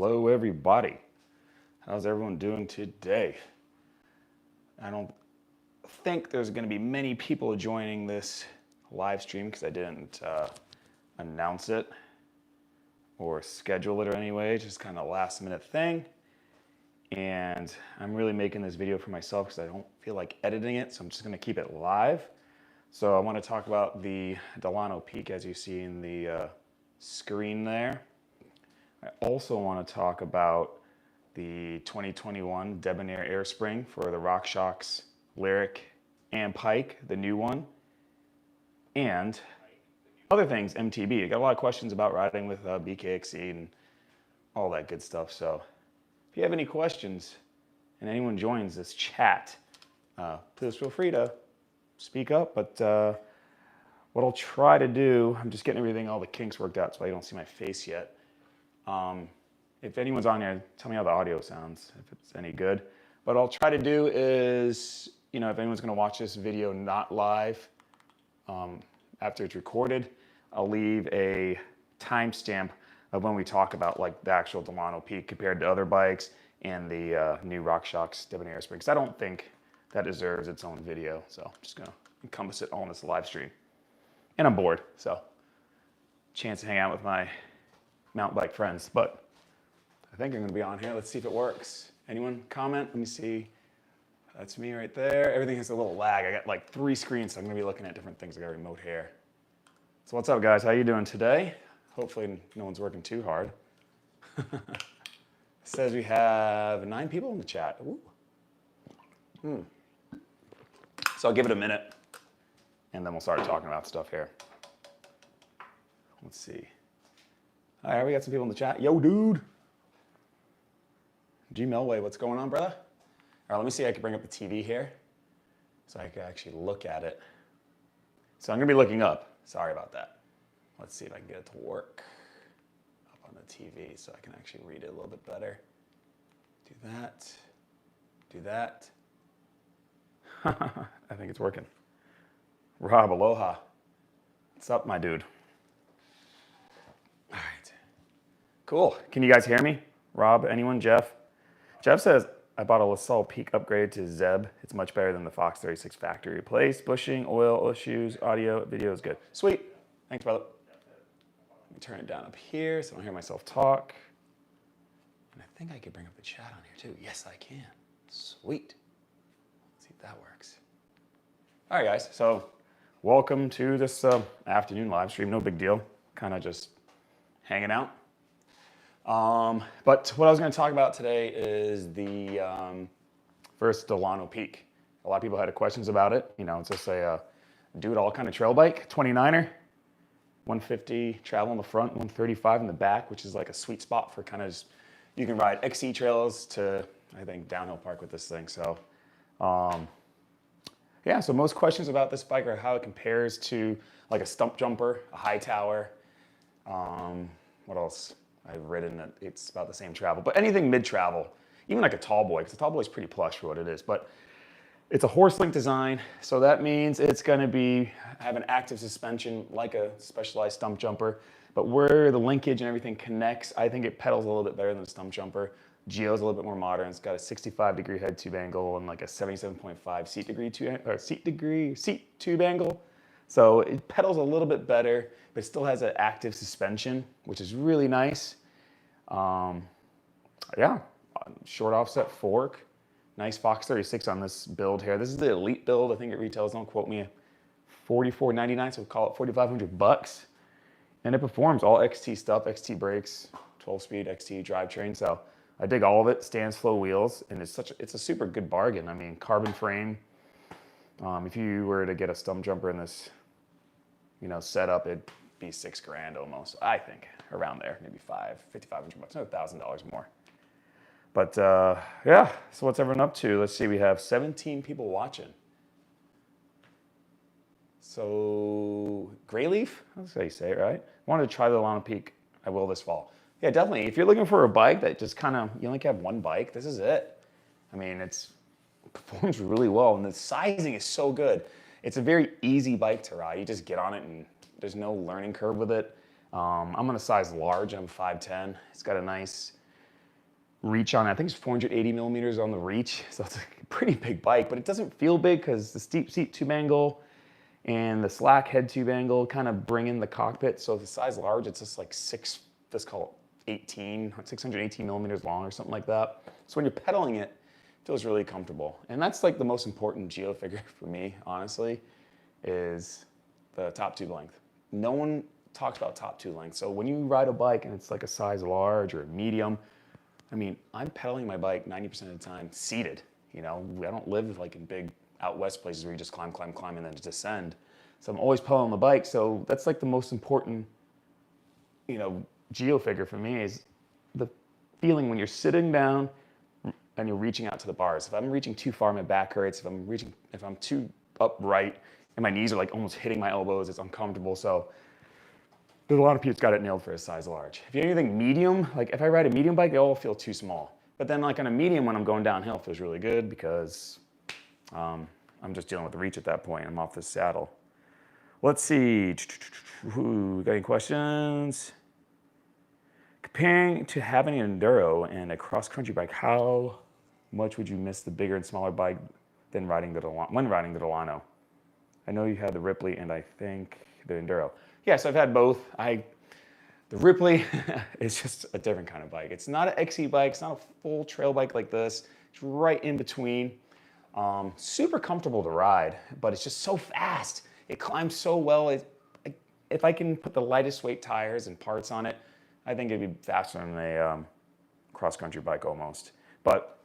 Hello everybody. How's everyone doing today? I don't think there's going to be many people joining this live stream because I didn't announce it or schedule it or anyway, just kind of last minute thing. And I'm really making this video for myself because I don't feel like editing it, so I'm just going to keep it live. So I want to talk about the Delano Peak as you see in the screen there. I also want to talk about the 2021 Debonair air spring for the RockShox Lyric and Pike, the new one, and other things MTB. I got a lot of questions about riding with BKXC and all that good stuff. So if you have any questions and anyone joins this chat, please feel free to speak up. But what I'll try to do, I'm just getting all the kinks worked out so I don't see my face yet. If anyone's on here, tell me how the audio sounds, if it's any good. What I'll try to do is, if anyone's going to watch this video not live, after it's recorded, I'll leave a timestamp of when we talk about like the actual Delano Peak compared to other bikes and the new RockShox Debonair air spring. Because I don't think that deserves its own video. So I'm just going to encompass it all in this live stream. And I'm bored, so chance to hang out with my mountain bike friends. But I think I'm going to be on here. Let's see if it works. Anyone comment? Let me see. That's me right there. Everything has a little lag. I got like 3 screens, so I'm going to be looking at different things. I got remote here. So what's up, guys? How you doing today? Hopefully no one's working too hard. It says we have 9 people in the chat. Ooh. So I'll give it a minute, and then we'll start talking about stuff here. Let's see. All right, we got some people in the chat. Yo, dude. G Melway, what's going on, brother? All right, let me see if I can bring up the TV here so I can actually look at it. So I'm going to be looking up. Sorry about that. Let's see if I can get it to work up on the TV so I can actually read it a little bit better. Do that. Do that. I think it's working. Rob, aloha. What's up, my dude? All right. Cool. Can you guys hear me? Rob, anyone? Jeff? Jeff says, I bought a LaSalle Peak upgrade to Zeb. It's much better than the Fox 36 factory replaced. Bushing, oil issues, audio, video is good. Sweet. Thanks, brother. Let me turn it down up here so I don't hear myself talk. And I think I could bring up the chat on here too. Yes, I can. Sweet. Let's see if that works. All right, guys. So welcome to this afternoon live stream. No big deal. Kind of just hanging out. But what I was going to talk about today is the first Delano Peak. A lot of people had questions about it. It's just a do-it-all kind of trail bike, 29er, 150 travel in the front, 135 in the back, which is like a sweet spot for kind of just, you can ride XC trails to, I think, downhill park with this thing. So, yeah, so most questions about this bike are how it compares to like a stump jumper, a high tower. What else? I've ridden it. It's about the same travel, but anything mid-travel, even like a tall boy, because the tall boy is pretty plush for what it is, but it's a horse link design. So that means it's going to have an active suspension like a specialized stump jumper, but where the linkage and everything connects, I think it pedals a little bit better than a stump jumper. Geo's a little bit more modern. It's got a 65-degree head tube angle and like a 77.5 seat tube angle. So it pedals a little bit better, but it still has an active suspension, which is really nice. Yeah, short offset fork. Nice Fox 36 on this build here. This is the elite build. I think it retails, don't quote me, $44.99, so we'll call it $4,500. And it performs all XT stuff, XT brakes, 12-speed XT drivetrain. So I dig all of it. Stands flow wheels, and it's a super good bargain. I mean, carbon frame. If you were to get a stump jumper in this, setup, it'd be $6 grand almost. I think around there, maybe $5,500, no, $1,000 more. But yeah, so what's everyone up to? Let's see, we have 17 people watching. So Grayleaf, that's how you say it, right? Wanted to try the Delano Peak. I will this fall. Yeah, definitely. If you're looking for a bike that just you only have one bike, this is it. I mean, it performs really well, and the sizing is so good. It's a very easy bike to ride. You just get on it, and there's no learning curve with it. I'm in a size large. I'm 5'10". It's got a nice reach on it. I think it's 480 millimeters on the reach, so it's a pretty big bike, but it doesn't feel big because the steep seat tube angle and the slack head tube angle kind of bring in the cockpit. So the size large, it's just like let's call it 618 millimeters long or something like that. So when you're pedaling it, it feels really comfortable. And that's like the most important geo figure for me, honestly, is the top tube length. No one talks about top tube length. So when you ride a bike and it's like a size large or medium, I mean, I'm pedaling my bike 90% of the time seated. You know, I don't live like in big out west places where you just climb, climb, climb, and then descend. So I'm always pedaling the bike. So that's like the most important, you know, geo figure for me is the feeling when you're sitting down and you're reaching out to the bars. If I'm reaching too far, my back hurts. If I'm too upright and my knees are like almost hitting my elbows, it's uncomfortable. So there's a lot of people that's got it nailed for a size large. If you're anything medium, like if I ride a medium bike, they all feel too small. But then like on a medium, when I'm going downhill, it feels really good because I'm just dealing with the reach at that point. I'm off the saddle. Let's see. Ooh, got any questions? Comparing to having an enduro and a cross-country bike, how much would you miss the bigger and smaller bike than when riding the Delano? I know you had the Ripley and I think the enduro. Yes, I've had both. The Ripley is just a different kind of bike. It's not an XC bike. It's not a full trail bike like this. It's right in between. Super comfortable to ride, but it's just so fast. It climbs so well. If I can put the lightest weight tires and parts on it, I think it'd be faster than a cross-country bike almost. But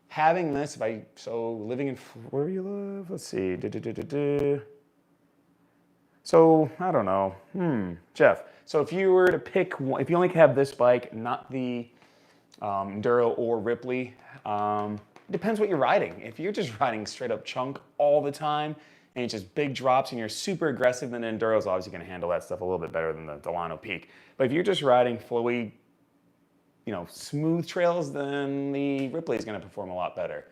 having this, living in, where do you live? Let's see. So, I don't know. Jeff, so if you were to pick one, if you only have this bike, not the Enduro or Ripley, it depends what you're riding. If you're just riding straight up chunk all the time, and it's just big drops and you're super aggressive, then the Enduro is obviously going to handle that stuff a little bit better than the Delano Peak. But if you're just riding flowy, you know, smooth trails, then the Ripley is going to perform a lot better.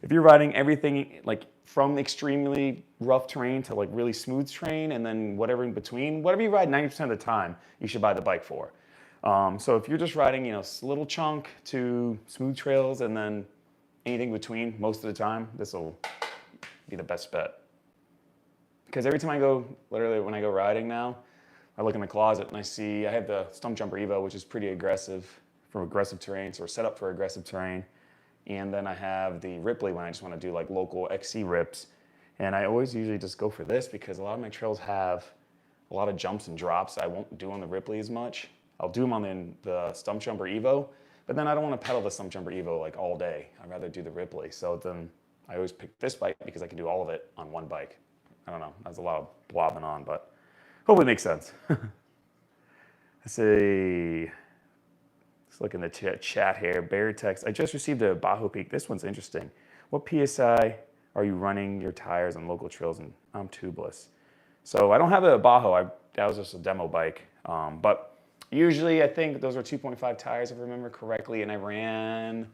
If you're riding everything like from extremely rough terrain to like really smooth terrain and then whatever in between, whatever you ride 90% of the time, you should buy the bike for. So if you're just riding, you know, little chunk to smooth trails and then anything between most of the time, this will be the best bet. Because every time literally when I go riding now, I look in the closet and I have the Stump Jumper Evo, which is pretty aggressive for aggressive terrain, so we're set up for aggressive terrain. And then I have the Ripley when I just want to do like local XC rips. And I always usually just go for this because a lot of my trails have a lot of jumps and drops I won't do on the Ripley as much. I'll do them on the Stump Jumper Evo, but then I don't want to pedal the Stump Jumper Evo like all day. I'd rather do the Ripley. So then I always pick this bike because I can do all of it on one bike. I don't know, that's a lot of blobbing on, but hopefully it makes sense. Let's see. Let's look in the chat here. Bear text. I just received a Bajo Peak. This one's interesting. What PSI are you running your tires on local trails? And I'm tubeless. So I don't have a Bajo. That was just a demo bike. But usually I think those are 2.5 tires if I remember correctly. And I ran,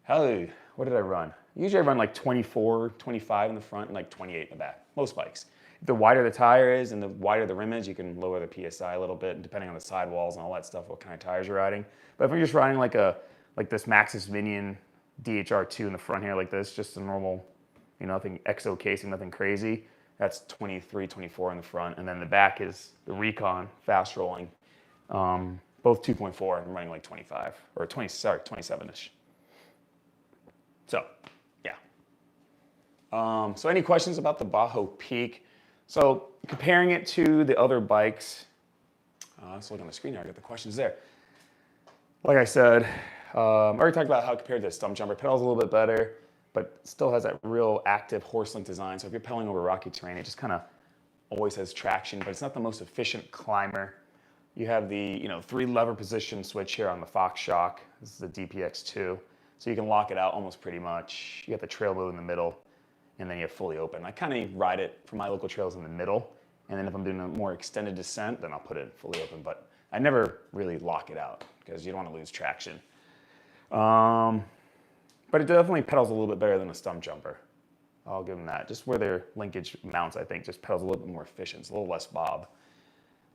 what did I run? Usually I run like 24, 25 in the front and like 28 in the back. Most bikes. The wider the tire is and the wider the rim is, you can lower the PSI a little bit, depending on the sidewalls and all that stuff, what kind of tires you're riding. But if you're just riding like this Maxxis Minion DHR2 in the front here like this, just a normal, you know, nothing EXO casing, nothing crazy, that's 23, 24 in the front. And then the back is the Recon fast rolling, both 2.4 and running like 25, or 27-ish. So, yeah. So any questions about the Bajo Peak? So comparing it to the other bikes, let's look on the screen here, I got the questions there. Like I said, I already talked about how compared to the Stump Jumper, pedals a little bit better, but still has that real active horse-link design. So if you're pedaling over rocky terrain, it just kind of always has traction, but it's not the most efficient climber. You have the 3-lever position switch here on the RockShox. This is the DPX2. So you can lock it out almost pretty much. You got the trail mode in the middle, and then you have fully open. I kind of ride it for my local trails in the middle, and then if I'm doing a more extended descent, then I'll put it fully open. But I never really lock it out because you don't want to lose traction. But it definitely pedals a little bit better than a Stump Jumper. I'll give them that. Just where their linkage mounts, I think, just pedals a little bit more efficient. It's a little less bob.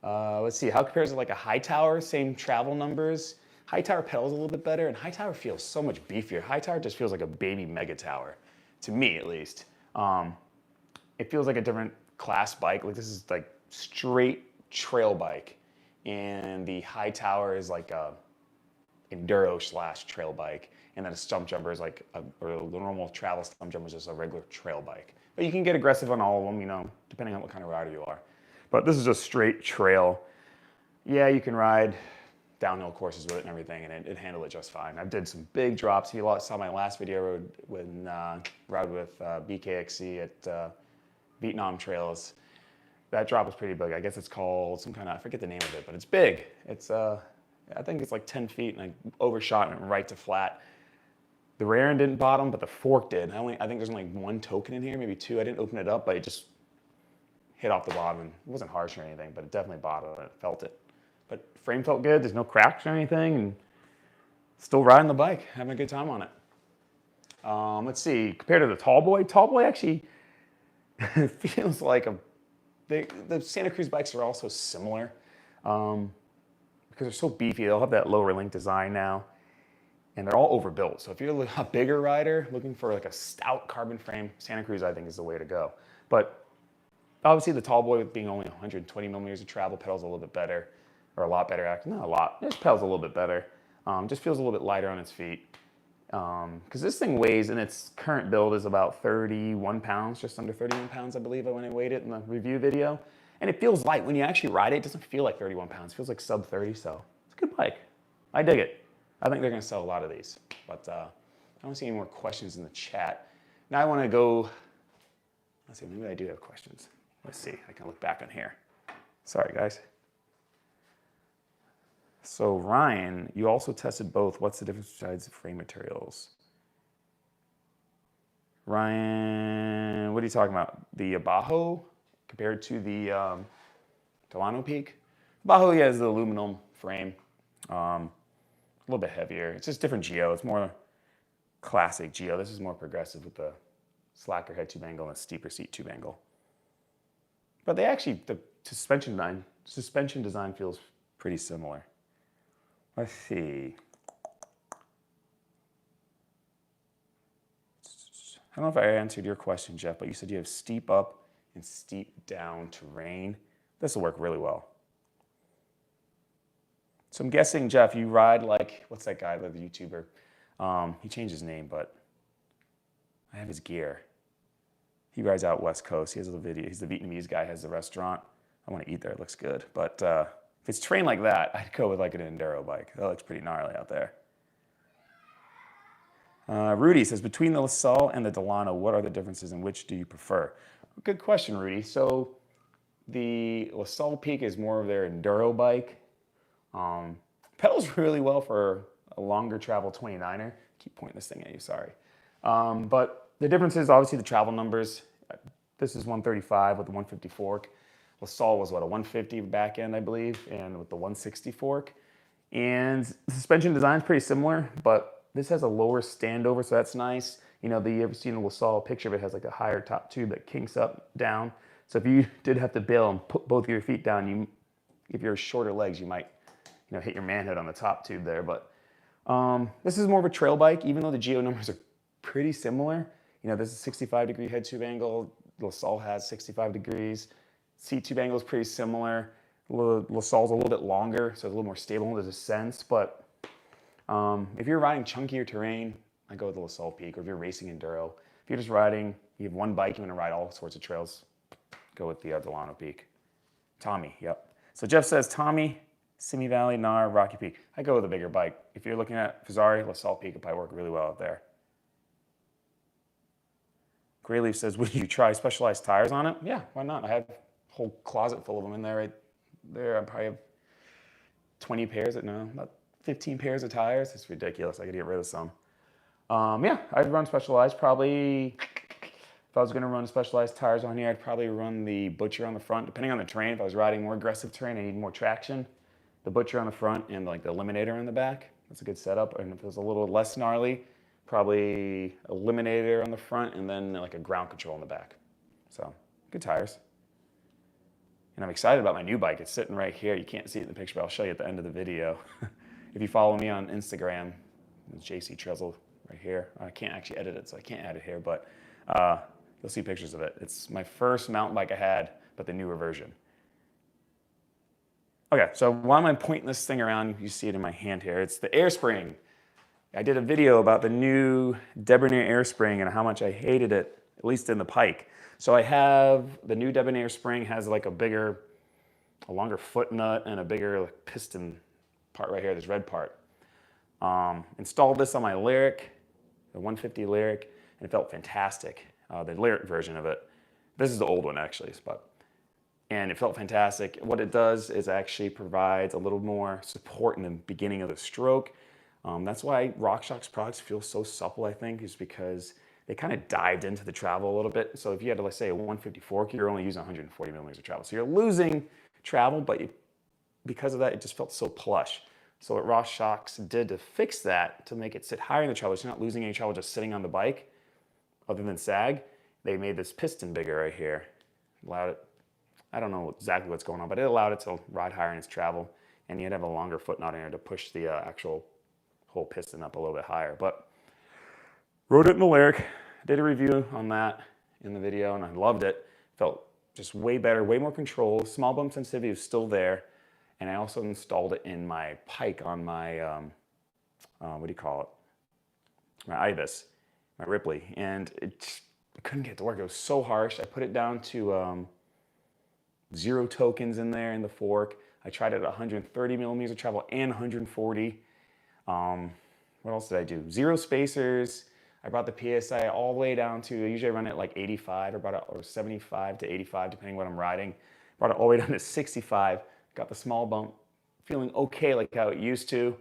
Let's see, how compares it like a Hightower? Same travel numbers. High tower pedals a little bit better, and high tower feels so much beefier. High tower just feels like a baby mega tower, to me at least. It feels like a different class bike. Like this is like straight trail bike, and the high tower is like a enduro / trail bike, and then a stump jumper is like or the normal travel stump jumper is just a regular trail bike. But you can get aggressive on all of them, you know, depending on what kind of rider you are. But this is just straight trail. Yeah, you can ride downhill courses with it and everything, and it handled it just fine. I did some big drops. You saw my last video when rode with BKXC at Vietnam Trails. That drop was pretty big. I guess it's called some kind of, I forget the name of it, but it's big. It's I think it's like 10 feet, and I overshot and right to flat. The rear end didn't bottom, but the fork did. I think there's only one token in here, maybe two. I didn't open it up, but it just hit off the bottom. It wasn't harsh or anything, but it definitely bottomed and it felt it. But frame felt good. There's no cracks or anything, and still riding the bike, having a good time on it. Let's see, compared to the Tall Boy actually feels like the Santa Cruz bikes are also similar because they're so beefy. They'll have that lower link design now, and they're all overbuilt. So if you're a bigger rider looking for like a stout carbon frame, Santa Cruz I think is the way to go. But obviously the Tall Boy with being only 120 millimeters of travel pedals a little bit better, or a lot better actually, not a lot, it pedals a little bit better. Just feels a little bit lighter on its feet. Because this thing weighs, in its current build, is about 31 pounds, just under 31 pounds, I believe, when I weighed it in the review video. And it feels light. When you actually ride it, it doesn't feel like 31 pounds. It feels like sub 30, so it's a good bike. I dig it. I think they're going to sell a lot of these. But I don't see any more questions in the chat. Now I want to go, let's see, maybe I do have questions. Let's see, I can look back on here. Sorry, guys. So Ryan, you also tested both. What's the difference besides the frame materials? Ryan, what are you talking about? The Bajo compared to the Delano Peak? Bajo, yeah, is the aluminum frame. A little bit heavier. It's just different geo. It's more classic geo. This is more progressive with the slacker head tube angle and a steeper seat tube angle. But they actually, the suspension design feels pretty similar. Let's see. I don't know if I answered your question, Jeff, but you said you have steep up and steep down terrain. This will work really well. So I'm guessing, Jeff, you ride like, what's that guy, the YouTuber? He changed his name, but I have his gear. He rides out West Coast. He has a little video. He's the Vietnamese guy, has the restaurant. I want to eat there, it looks good. But if it's terrain like that, I'd go with like an enduro bike. That looks pretty gnarly out there. Rudy says, between the LaSalle and the Delano, what are the differences and which do you prefer? Good question, Rudy. So the LaSalle Peak is more of their enduro bike. Pedals really well for a longer travel 29er. I keep pointing this thing at you, sorry. But the difference is obviously the travel numbers. This is 135 with the 150 fork. LaSalle was what, a 150 back end, I believe, and with the 160 fork. And the suspension design is pretty similar, but this has a lower standover, so that's nice. You know, you ever seen a LaSalle picture of it, has like a higher top tube that kinks up down. So if you did have to bail and put both of your feet down, if you're shorter legs, you might, you know, hit your manhood on the top tube there. But this is more of a trail bike, even though the geo numbers are pretty similar. You know, this is 65-degree head tube angle. LaSalle has 65 degrees. Seat tube angle is pretty similar. LaSalle's a little bit longer, so it's a little more stable in the descents. But if you're riding chunkier terrain, I go with the LaSalle Peak. Or if you're racing enduro, if you're just riding, you have one bike, you want to ride all sorts of trails, go with the Delano Peak. Tommy, yep. So Jeff says, Tommy, Simi Valley, Nar, Rocky Peak. I go with a bigger bike. If you're looking at Fezzari, LaSalle Peak would probably work really well out there. Grayleaf says, would you try specialized tires on it? Yeah, why not? I have a whole closet full of them in there right there. I probably have 20 pairs, about 15 pairs of tires. It's ridiculous. I could get rid of some. Yeah, I'd run specialized. Probably, if I was going to run specialized tires on here, I'd probably run the Butcher on the front, depending on the terrain. If I was riding more aggressive terrain, I need more traction. The Butcher on the front and like the Eliminator on the back. That's a good setup. And if it was a little less gnarly, probably Eliminator on the front and then like a ground control in the back. So, good tires. And I'm excited about my new bike. It's sitting right here. You can't see it in the picture, but I'll show you at the end of the video. If you follow me on Instagram, JC Trezel right here. I can't actually edit it, so I can't add it here, but you'll see pictures of it. It's my first mountain bike I had, but the newer version. Okay, so why am I pointing this thing around? You see it in my hand here. It's the air spring. I did a video about the new Debonair air spring and how much I hated it, at least in the Pike. So I have the new Debonair spring, has like a longer foot nut and a bigger piston part right here, this red part. Installed this on my Lyric, the 150 Lyric, and it felt fantastic. The Lyric version of it. This is the old one actually, and it felt fantastic. What it does is actually provides a little more support in the beginning of the stroke. That's why RockShox products feel so supple, I think, is because they kind of dived into the travel a little bit. So if you had to, let's say, a 150 fork, you're only using 140 millimeters of travel. So you're losing travel, but because of that, it just felt so plush. So what RockShox did to fix that, to make it sit higher in the travel, so you're not losing any travel just sitting on the bike, other than sag, they made this piston bigger right here. Allowed it, I don't know exactly what's going on, but it allowed it to ride higher in its travel, and you'd have a longer foot knot in there to push the actual whole piston up a little bit higher. But rode it in the Lyric, did a review on that in the video, and I loved it. Felt just way better, way more control. Small bump sensitivity was still there, and I also installed it in my Pike on my, what do you call it? My Ibis, my Ripley, and I couldn't get it to work. It was so harsh. I put it down to 0 tokens in there in the fork. I tried it at 130 millimeters of travel and 140. What else did I do? 0 spacers. I brought the PSI all the way down to, usually I run it like 85, or 75 to 85, depending what I'm riding. Brought it all the way down to 65. Got the small bump, feeling okay like how it used to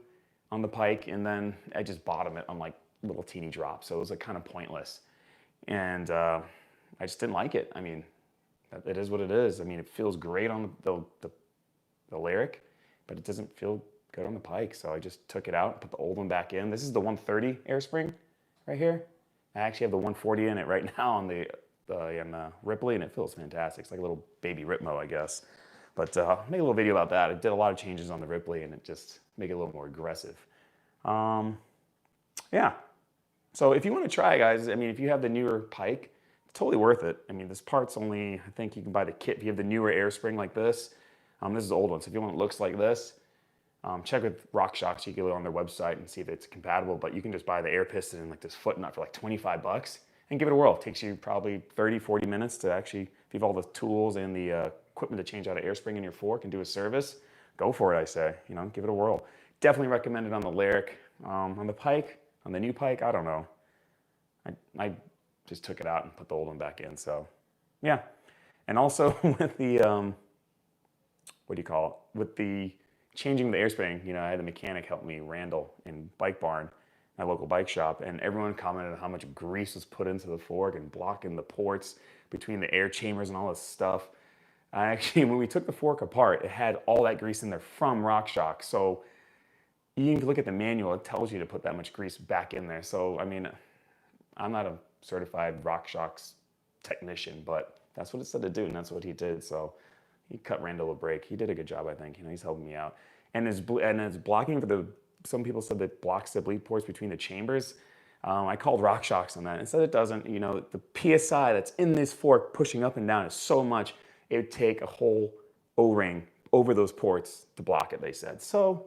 on the Pike, and then I just bottom it on like little teeny drops. So it was like kind of pointless. And I just didn't like it. I mean, it is what it is. I mean, it feels great on the Lyric, but it doesn't feel good on the Pike. So I just took it out and put the old one back in. This is the 130 air spring right here. I actually have the 140 in it right now on the Ripley, and it feels fantastic. It's like a little baby Ripmo, I guess. But I'll make a little video about that. I did a lot of changes on the Ripley, and it just make it a little more aggressive. Yeah. So if you want to try, guys, I mean, if you have the newer Pike, it's totally worth it. I mean, this part's only, I think you can buy the kit. If you have the newer air spring like this, this is the old one. So if you want it looks like this, check with RockShox. You can go on their website and see if it's compatible, but you can just buy the air piston and like this foot nut for like 25 bucks and give it a whirl. It takes you probably 30, 40 minutes to actually, if you have all the tools and the equipment to change out an air spring in your fork and do a service, go for it, I say. You know, give it a whirl. Definitely recommend it on the Lyric. On the Pike, on the new Pike, I don't know. I just took it out and put the old one back in, so yeah. And also with the, what do you call it? With the changing the air spring, you know, I had the mechanic help me, Randall, in Bike Barn, my local bike shop, and everyone commented on how much grease was put into the fork and blocking the ports between the air chambers and all this stuff. Actually, when we took the fork apart, it had all that grease in there from RockShox. So you can look at the manual, it tells you to put that much grease back in there. So, I mean, I'm not a certified RockShox technician, but that's what it said to do, and that's what he did. So he cut Randall a break. He did a good job, I think. You know, he's helping me out. And it's blocking for the, some people said that blocks the bleed ports between the chambers. I called RockShox on that and said it doesn't. You know, the PSI that's in this fork pushing up and down is so much, it would take a whole O-ring over those ports to block it, they said. So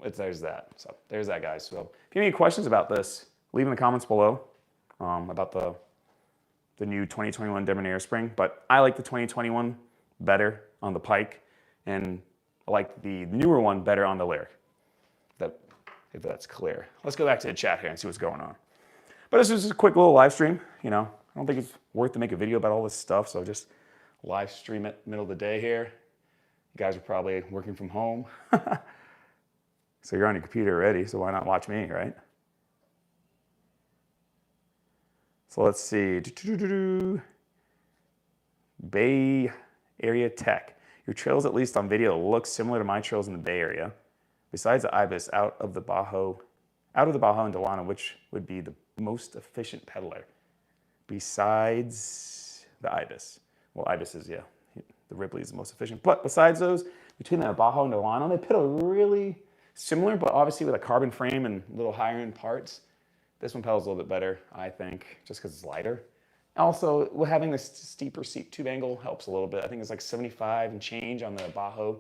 there's that. So there's that, guys. So if you have any questions about this, leave in the comments below about the new 2021 Debonair spring. But I like the 2021 better on the Pike, and I like the newer one better on the Lyric. If that's clear. Let's go back to the chat here and see what's going on. But this is just a quick little live stream. You know, I don't think it's worth to make a video about all this stuff, so just live stream it middle of the day here. You guys are probably working from home. So you're on your computer already, so why not watch me, right? So let's see. Bay Area Tech. Your trails, at least on video, look similar to my trails in the Bay Area. Besides the Ibis, out of the Bajo and Delano, which would be the most efficient pedaler? Besides the Ibis. Well, Ibis is, yeah, the Ripley is the most efficient. But besides those, between the Bajo and Delano, they pedal really Similar, but obviously with a carbon frame and a little higher end parts. This one pedals a little bit better, I think, just because it's lighter. Also, having this steeper seat tube angle helps a little bit. I think it's like 75 and change on the Bajo,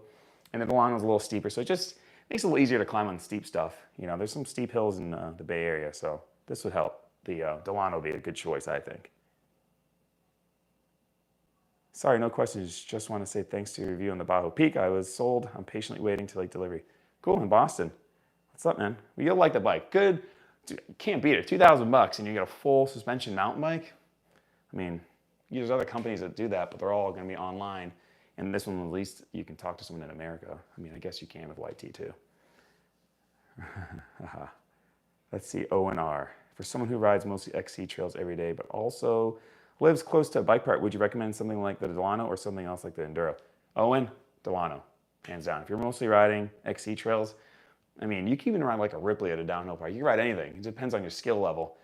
and the Delano's a little steeper, so it just makes it a little easier to climb on steep stuff. You know, there's some steep hills in the Bay Area, so this would help. The Delano would be a good choice, I think. Sorry, no questions. Just want to say thanks to your review on the Bajo Peak. I was sold. I'm patiently waiting till late delivery. Cool, in Boston. What's up, man? Well, you'll like the bike. Good. Dude, you can't beat it. $2,000 and you get a full suspension mountain bike. I mean, there's other companies that do that, but they're all going to be online. And this one, at least, you can talk to someone in America. I mean, I guess you can with YT too. Let's see, O&R. For someone who rides mostly XC trails every day, but also lives close to a bike park, would you recommend something like the Delano or something else like the Enduro? Owen, Delano, hands down. If you're mostly riding XC trails, I mean, you can even ride like a Ripley at a downhill park. You can ride anything. It depends on your skill level.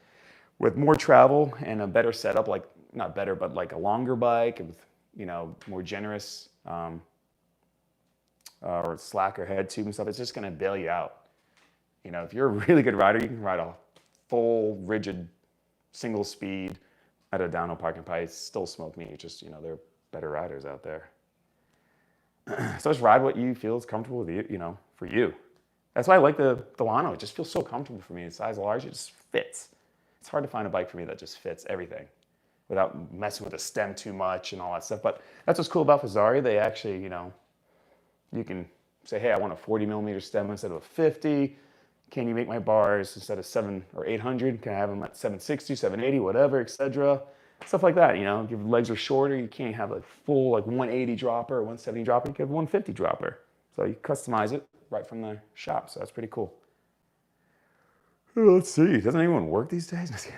With more travel and a better setup, like not better, but like a longer bike with, you know, more generous or slacker head tube and stuff, it's just going to bail you out. You know, if you're a really good rider, you can ride a full rigid single speed at a downhill park and probably still smoke me. It's just, you know, there are better riders out there. So just ride what you feel is comfortable with you, you know, for you. That's why I like the Delano. It just feels so comfortable for me. It's size large, it just fits. It's hard to find a bike for me that just fits everything without messing with the stem too much and all that stuff. But that's what's cool about Fezzari. They actually, you know, you can say, hey, I want a 40 millimeter stem instead of a 50. Can you make my bars instead of 700 or 800? Can I have them at 760, 780, whatever, etc. Stuff like that, you know. If your legs are shorter, you can't have a full like 180 dropper or 170 dropper. You can have a 150 dropper. So you customize it right from the shop. So that's pretty cool. Let's see. Doesn't anyone work these days?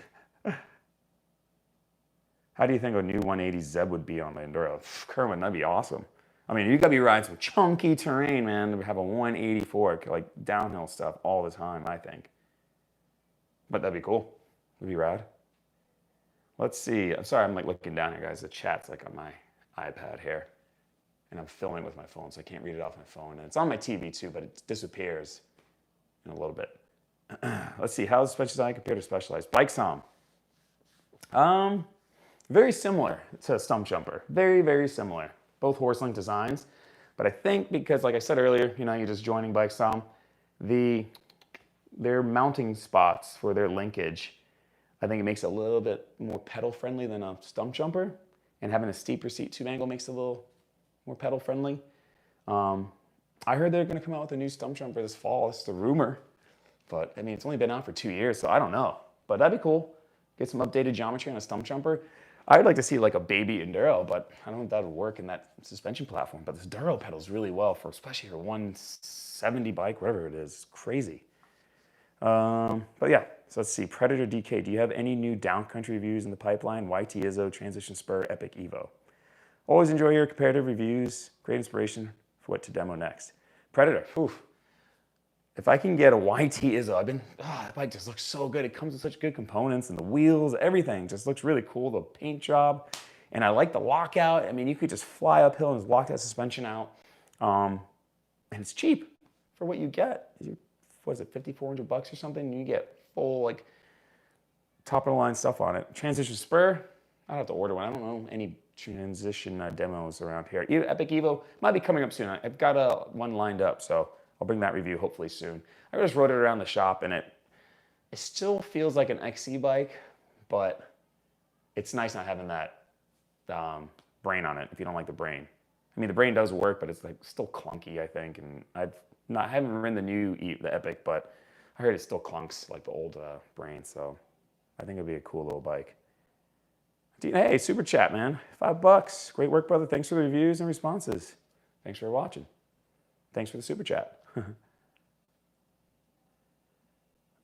How do you think a new 180 Zeb would be on the Enduro? Kerwin, that'd be awesome. I mean, you gotta be riding some chunky terrain, man, to have a 180 fork, like downhill stuff all the time, I think. But that'd be cool. It'd be rad. Let's see. I'm sorry, I'm like looking down here, guys. The chat's like on my iPad here. And I'm filming with my phone, so I can't read it off my phone. And it's on my TV too, but it disappears in a little bit. Let's see. How's Specialized design compared to Specialized? Bike Som. Very similar to Stump Jumper. Very, very similar. Both horse link designs. But I think because, like I said earlier, you know, you're just joining Bike Som, their mounting spots for their linkage, I think it makes it a little bit more pedal friendly than a Stump Jumper. And having a steeper seat tube angle makes it a little more pedal friendly. I heard they're going to come out with a new Stump Jumper this fall. It's the rumor. But, I mean, it's only been out for 2 years, so I don't know. But that'd be cool. Get some updated geometry on a Stump Jumper. I'd like to see like a baby Enduro, but I don't know if that would work in that suspension platform. But this Duro pedals really well, for especially your 170 bike, whatever it is. Crazy. But yeah, so let's see. Predator DK, do you have any new downcountry reviews in the pipeline? YT Izzo, Transition Spur, Epic Evo. Always enjoy your comparative reviews. Great inspiration for what to demo next. Predator, oof. If I can get a YT Izzo, that bike just looks so good. It comes with such good components and the wheels, everything just looks really cool. The paint job, and I like the lockout. I mean, you could just fly uphill and just lock that suspension out. And it's cheap for what you get. What is it, $5,400 or something? And you get full, like, top of the line stuff on it. Transition Spur, I'll have to order one. I don't know any transition demos around here. Epic Evo might be coming up soon. I've got one lined up, so I'll bring that review hopefully soon. I just rode it around the shop, and it still feels like an XC bike, but it's nice not having that brain on it if you don't like the brain. I mean, the brain does work, but it's like still clunky, I think. And I haven't ridden the Epic, but I heard it still clunks like the old brain. So I think it'd be a cool little bike. Hey, super chat, man. $5. Great work, brother. Thanks for the reviews and responses. Thanks for watching. Thanks for the super chat.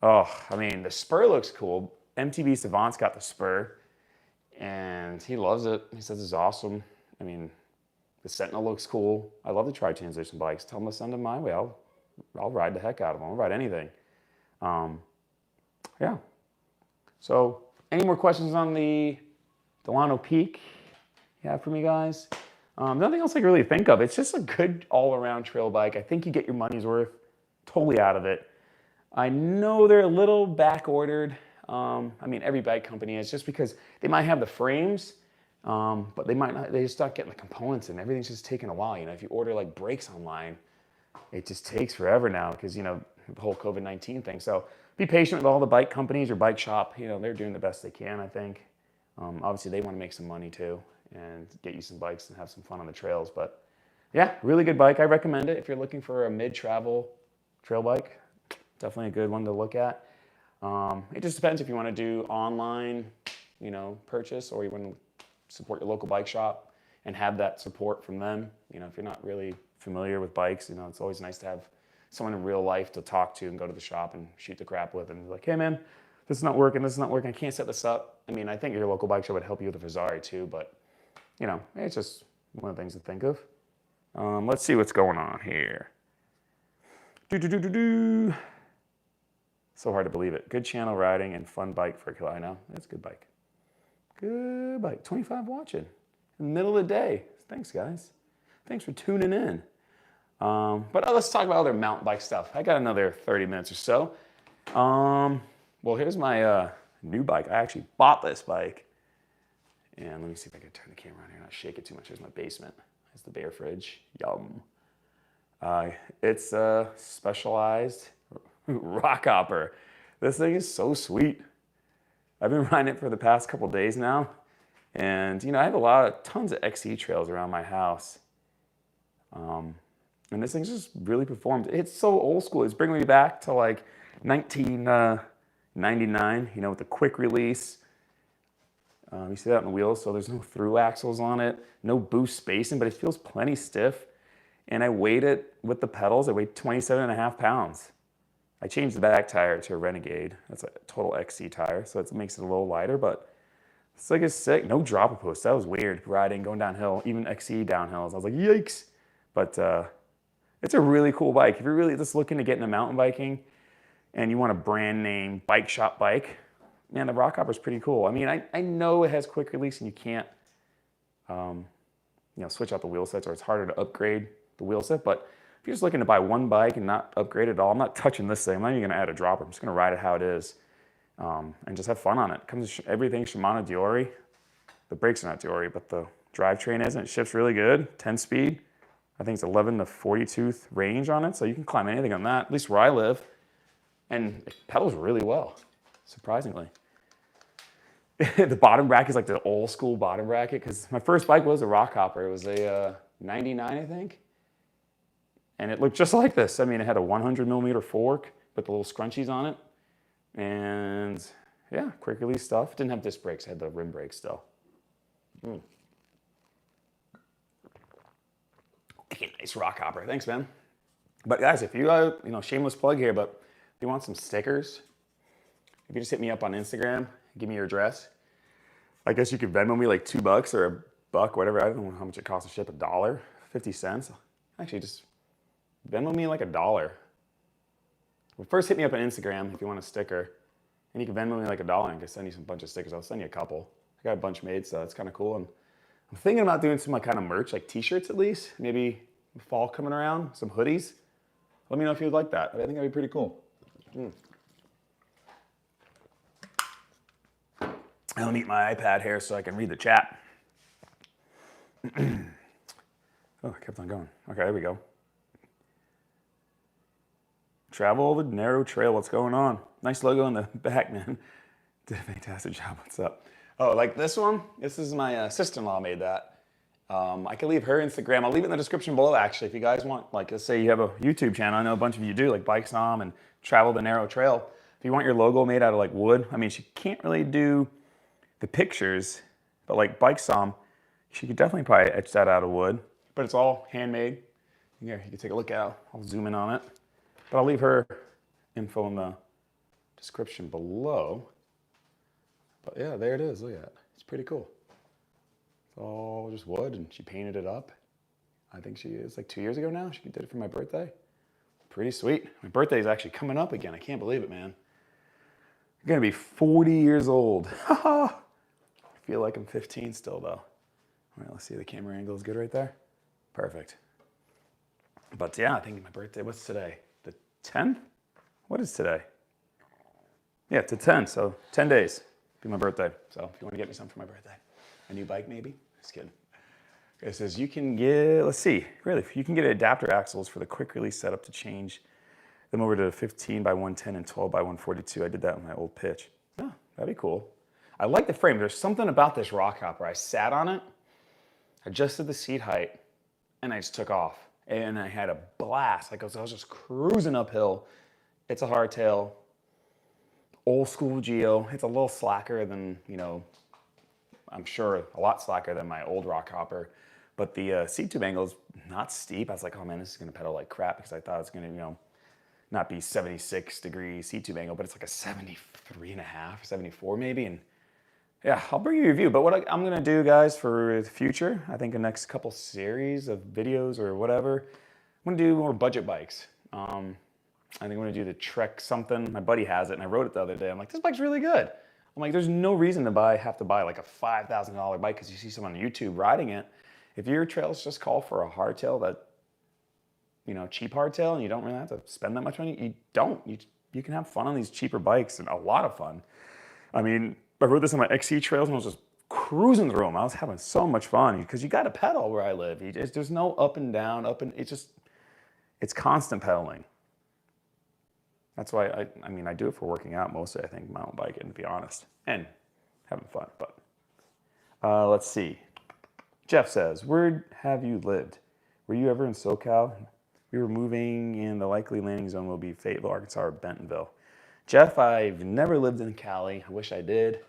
Oh, I mean, the Spur looks cool. MTB Savant's got the Spur, and he loves it. He says it's awesome. I mean, the Sentinel looks cool. I love to try transition bikes. Tell him to send them my way. I'll ride the heck out of them. I'll ride anything. Yeah. So, any more questions on the Delano Peak you have for me, guys? Nothing else I can really think of. It's just a good all-around trail bike. I think you get your money's worth totally out of it. I know they're a little back ordered. I mean, every bike company is, just because they might have the frames, but they might not, they just start getting the components and everything's just taking a while. You know, if you order like brakes online, it just takes forever now because, you know, the whole COVID-19 thing. So be patient with all the bike companies or bike shop. You know, they're doing the best they can, I think. Obviously, they want to make some money too and get you some bikes and have some fun on the trails. But yeah, really good bike. I recommend it if you're looking for a mid-travel trail bike. Definitely a good one to look at. It just depends if you want to do online, you know, purchase, or you want to support your local bike shop and have that support from them. You know, if you're not really familiar with bikes, you know, it's always nice to have someone in real life to talk to and go to the shop and shoot the crap with and be like, hey man, this is not working, I can't set this up. I mean, I think your local bike shop would help you with the Fezzari too, but you know, it's just one of the things to think of. Let's see what's going on here. So hard to believe it. Good channel riding and fun bike for a kilo. I know, that's a good bike. Good bike, 25 watching in the middle of the day. Thanks guys. Thanks for tuning in. But let's talk about other mountain bike stuff. I got another 30 minutes or so. Well, here's my new bike. I actually bought this bike. And let me see if I can turn the camera on here and not shake it too much. Here's my basement. There's the bear fridge. Yum. It's a Specialized Rockhopper. This thing is so sweet. I've been riding it for the past couple days now. And, you know, I have tons of XC trails around my house. And this thing's just really performed. It's so old school. It's bringing me back to like 1999, you know, with the quick release. You see that on the wheels, so there's no through axles on it, no boost spacing, but it feels plenty stiff. And I weighed it with the pedals. I weighed 27.5 pounds. I changed the back tire to a Renegade. That's a total XC tire, so it makes it a little lighter, but it's like it's sick. No dropper post. That was weird, riding, going downhill, even XC downhills. I was like, yikes. But it's a really cool bike. If you're really just looking to get into mountain biking and you want a brand name bike shop bike, man, the Rockhopper's pretty cool. I mean, I know it has quick release and you can't, you know, switch out the wheel sets, or it's harder to upgrade the wheel set. But if you're just looking to buy one bike and not upgrade at all, I'm not touching this thing. I'm not even going to add a dropper. I'm just going to ride it how it is and just have fun on it. It comes with everything Shimano Diori. The brakes are not Diori, but the drivetrain is, and it shifts really good. 10-speed. I think it's 11 to 42 range on it, so you can climb anything on that, at least where I live. And it pedals really well, surprisingly. The bottom bracket is like the old school bottom bracket, because my first bike was a Rockhopper. It was a 99, I think. And it looked just like this. I mean, it had a 100mm fork with the little scrunchies on it. And yeah, quick release stuff. Didn't have disc brakes, I had the rim brakes still. Nice Rockhopper, thanks man. But guys, if you, you know, shameless plug here, but if you want some stickers, if you just hit me up on Instagram, give me your address. I guess you could Venmo me like $2 or $1, whatever. I don't know how much it costs to ship, $1, 50 cents. Actually, just Venmo me like $1. Well, first hit me up on Instagram if you want a sticker, and you can Venmo me like $1 and I can send you some bunch of stickers. I'll send you a couple. I got a bunch made, so that's kind of cool. And I'm thinking about doing some kind of merch, like t-shirts at least, maybe fall coming around, some hoodies. Let me know if you'd like that. I think that'd be pretty cool. I'll need my iPad here so I can read the chat. Oh, it kept on going. Okay, there we go. Travel the narrow trail. What's going on? Nice logo in the back, man. Did a fantastic job. What's up? Oh, like this one? This is my sister-in-law made that. I can leave her Instagram. I'll leave it in the description below, actually, if you guys want. Like, let's say you have a YouTube channel. I know a bunch of you do, like Bike Som and Travel the Narrow Trail. If you want your logo made out of like wood, I mean, she can't really do the pictures, but like Bike Som, she could definitely probably etch that out of wood. But it's all handmade. Here, you can take a look at it. I'll zoom in on it. But I'll leave her info in the description below. But yeah, there it is. Look at that. It's pretty cool. It's all just wood, and she painted it up. I think it's like 2 years ago now. She did it for my birthday. Pretty sweet. My birthday is actually coming up again. I can't believe it, man. I'm gonna be 40 years old. I feel like I'm 15 still, though. All right, let's see. The camera angle is good right there. Perfect. But yeah, I think my birthday, what's today? The 10th? What is today? Yeah, to 10, so 10 days. Be my birthday. So if you want to get me something for my birthday. A new bike maybe? Just kidding. It says you can get, let's see, really, you can get adapter axles for the quick release setup to change them over to 15 by 110 and 12 by 142. I did that with my old pitch. Oh, that'd be cool. I like the frame. There's something about this RockShox. I sat on it, adjusted the seat height, and I just took off. And I had a blast. Like I was just cruising uphill. It's a hardtail, old school Geo. It's a little slacker than, you know, I'm sure a lot slacker than my old RockShox. But the seat tube angle is not steep. I was like, oh man, this is gonna pedal like crap because I thought it was gonna, you know, not be 76-degree seat tube angle, but it's like a 73 and a half, 74 maybe. And yeah, I'll bring you a review. But what I'm gonna do, guys, for the future, I think the next couple series of videos or whatever, I'm gonna do more budget bikes. I think I'm gonna do the Trek something. My buddy has it, and I rode it the other day. I'm like, this bike's really good. I'm like, there's no reason to have to buy like a $5,000 bike because you see someone on YouTube riding it. If your trails just call for a hardtail that, you know, cheap hardtail, and you don't really have to spend that much money, you don't. You can have fun on these cheaper bikes, and a lot of fun. I mean, I rode this on my XC trails, and I was just cruising through them. I was having so much fun because you got to pedal where I live. There's no up and down, it's constant pedaling. That's why I mean, I do it for working out mostly, I think, mountain biking, to be honest, and having fun. But let's see. Jeff says, where have you lived? Were you ever in SoCal? We were moving, and the likely landing zone will be Fayetteville, Arkansas, or Bentonville. Jeff, I've never lived in Cali. I wish I did.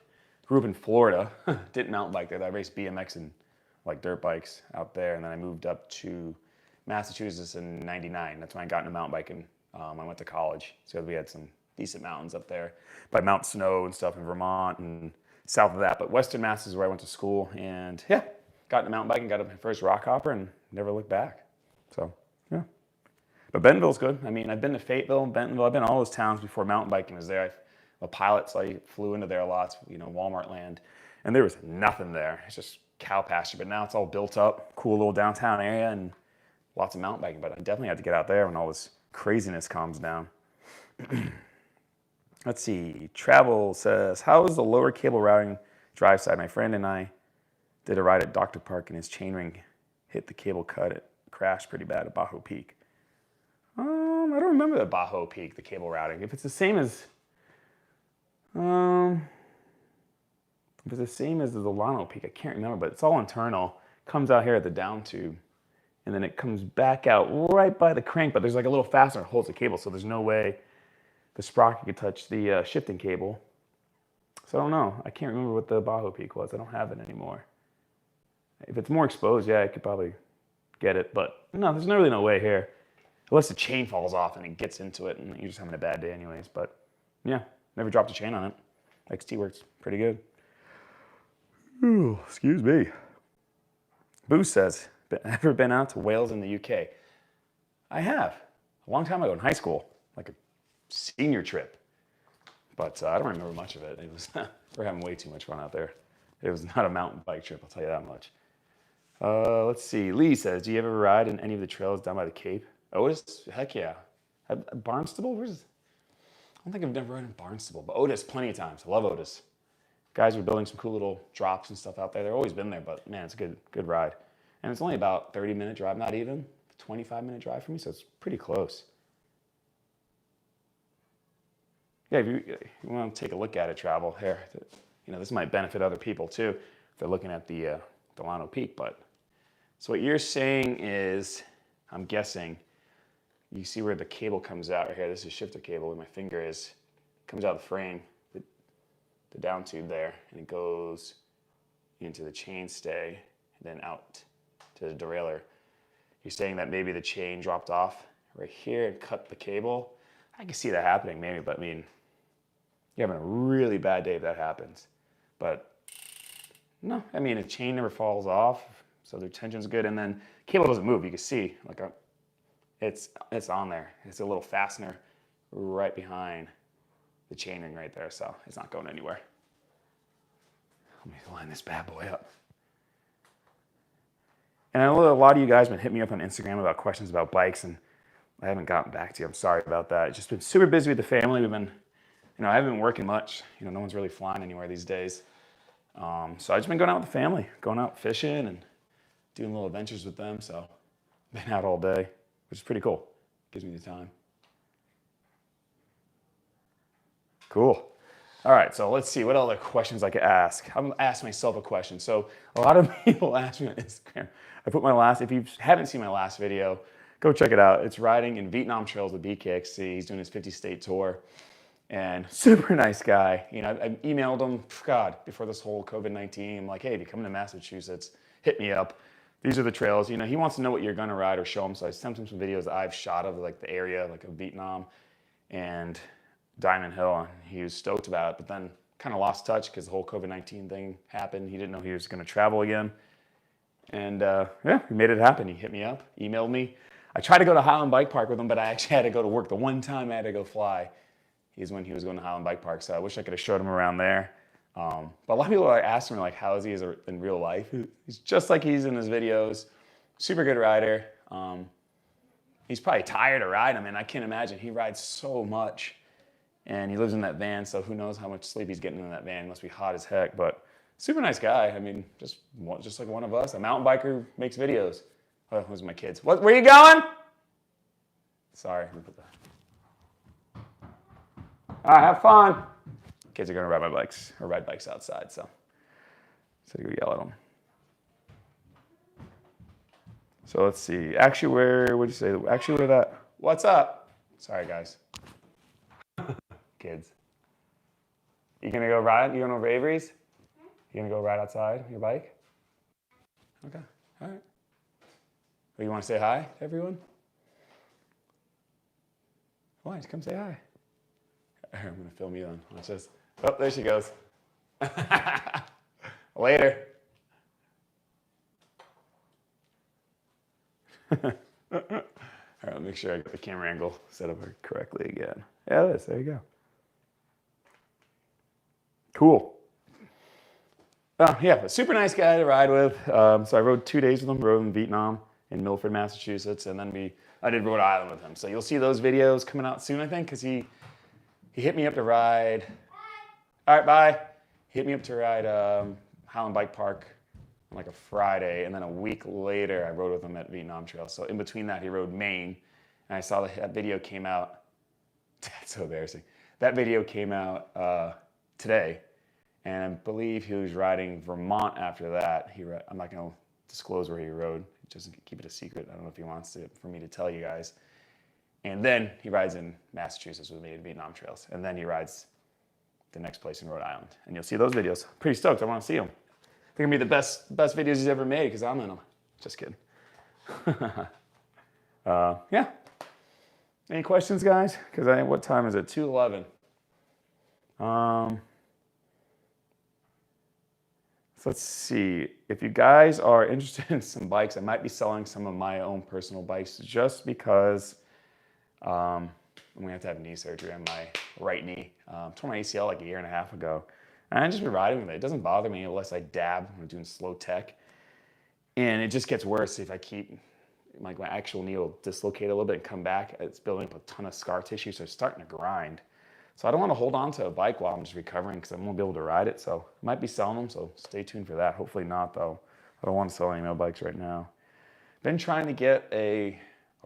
Grew up in Florida. Didn't mountain bike there. I raced BMX and like dirt bikes out there, and then I moved up to Massachusetts in '99. That's when I got into mountain biking. I went to college, so we had some decent mountains up there by Mount Snow and stuff in Vermont and south of that. But Western Mass is where I went to school, and yeah, got into mountain biking, got my first RockShox, and never looked back. So yeah, but Bentonville's good. I mean, I've been to Fayetteville, Bentonville. I've been to all those towns before mountain biking was there. I'm a pilot, so I flew into there lots. You know, Walmart land, and there was nothing there. It's just cow pasture. But now it's all built up, cool little downtown area, and lots of mountain biking. But I definitely have to get out there when all this craziness calms down. Let's see. Travel says, how is the lower cable routing drive side? My friend and I did a ride at Dr. Park, and his chainring hit the cable cut. It crashed pretty bad at Bajo Peak. I don't remember the Bajo Peak, the cable routing. If it's the same as, the Delano Peak, I can't remember, but it's all internal. Comes out here at the down tube, and then it comes back out right by the crank, but there's like a little fastener that holds the cable, so there's no way the sprocket could touch the shifting cable. So I don't know. I can't remember what the Bajo Peak was. I don't have it anymore. If it's more exposed, yeah, I could probably get it, but no, there's really no way here. Unless the chain falls off and it gets into it and you're just having a bad day anyways. But yeah, never dropped a chain on it. XT works pretty good. Ooh, excuse me. Boo says, ever been out to Wales in the UK? I have. A long time ago in high school, like a senior trip. But I don't remember much of it. It was we're having way too much fun out there. It was not a mountain bike trip, I'll tell you that much. Let's see. Lee says, do you ever ride in any of the trails down by the Cape? Otis? Heck yeah. Barnstable? I don't think I've never ridden in Barnstable, but Otis plenty of times. I love Otis. Guys are building some cool little drops and stuff out there. They've always been there, but man, it's a good ride. And it's only about 30-minute drive, not even 25-minute drive for me, so it's pretty close. Yeah, if you want to take a look at it, travel here, you know, this might benefit other people too if they're looking at the Delano Peak. But so what you're saying is, I'm guessing, you see where the cable comes out right here. This is shifter cable where my finger is. Comes out of the frame, the down tube there, and it goes into the chain stay, and then out to the derailleur. You're saying that maybe the chain dropped off right here and cut the cable. I can see that happening maybe, but I mean, you're having a really bad day if that happens. But no, I mean, a chain never falls off, so the tension's good, and then cable doesn't move. You can see, like, it's on there. It's a little fastener right behind the chain ring right there, so it's not going anywhere. Let me line this bad boy up. And I know a lot of you guys have been hitting me up on Instagram about questions about bikes, and I haven't gotten back to you. I'm sorry about that. It's just been super busy with the family. We've been, I haven't been working much. No one's really flying anywhere these days. So I've just been going out with the family, going out fishing and doing little adventures with them. So been out all day, which is pretty cool. Gives me the time. Cool. All right, so let's see what other questions I could ask. I'm gonna ask myself a question. So a lot of people ask me on Instagram. I put my last, if you haven't seen my last video, go check it out. It's riding in Vietnam trails with BKXC. He's doing his 50-state tour. And super nice guy. I emailed him, God, before this whole COVID-19. I'm like, hey, if you come to Massachusetts, hit me up. These are the trails. He wants to know what you're gonna ride or show him. So I sent him some videos that I've shot of like the area, like of Vietnam and Diamond Hill. And he was stoked about it, but then kind of lost touch because the whole COVID-19 thing happened. He didn't know he was gonna travel again. And yeah, he made it happen. He hit me up, emailed me. I tried to go to Highland Bike Park with him, but I actually had to go to work. The one time I had to go fly is when he was going to Highland Bike Park. So I wish I could have showed him around there. But a lot of people are asking me, like, how is he in real life? He's just like he's in his videos. Super good rider. He's probably tired of riding. I mean, I can't imagine. He rides so much. And he lives in that van, so who knows how much sleep he's getting in that van. He must be hot as heck. But super nice guy. I mean, just like one of us. A mountain biker makes videos. Oh, those are my kids. Where are you going? Sorry. Let me put that. All right, have fun. Kids are gonna ride bikes outside, so I go yell at them. So let's see. Actually, what'd you say? Actually, where that? What's up? Sorry, guys. Kids. You gonna go ride? You going over Avery's? You gonna go ride outside your bike? Okay. All right. Well, you want to say hi to everyone? Why? Just come say hi. I'm going to film you then. Watch this. Oh, there she goes. Later. All right, I'll make sure I get the camera angle set up correctly again. Yeah, it is. There you go. Cool. Yeah, a super nice guy to ride with. So I rode 2 days with him. Rode in Vietnam, in Milford, Massachusetts, and then I did Rhode Island with him. So you'll see those videos coming out soon, I think, because he hit me up to ride. All right, bye. He hit me up to ride Highland Bike Park on like a Friday, and then a week later I rode with him at Vietnam Trail. So in between that, he rode Maine, and I saw that video came out. That's so embarrassing. That video came out today, and I believe he was riding Vermont after that. I'm not going to disclose where he rode. Just keep it a secret. I don't know if he wants for me to tell you guys. And then he rides in Massachusetts with me at Vietnam Trails. And then he rides the next place in Rhode Island. And you'll see those videos. Pretty stoked. I want to see them. They're going to be the best videos he's ever made because I'm in them. Just kidding. Yeah. Any questions, guys? Because what time is it? 2:11. So let's see. If you guys are interested in some bikes, I might be selling some of my own personal bikes just because I'm going to have knee surgery on my right knee. Tore my ACL like a year and a half ago. And I just been riding with it. It doesn't bother me unless I dab when I'm doing slow tech. And it just gets worse if I keep, my actual knee will dislocate a little bit and come back. It's building up a ton of scar tissue, so it's starting to grind. So I don't want to hold on to a bike while I'm just recovering because I won't be able to ride it. So I might be selling them, so stay tuned for that. Hopefully not, though. I don't want to sell any of my bikes right now. Been trying to get a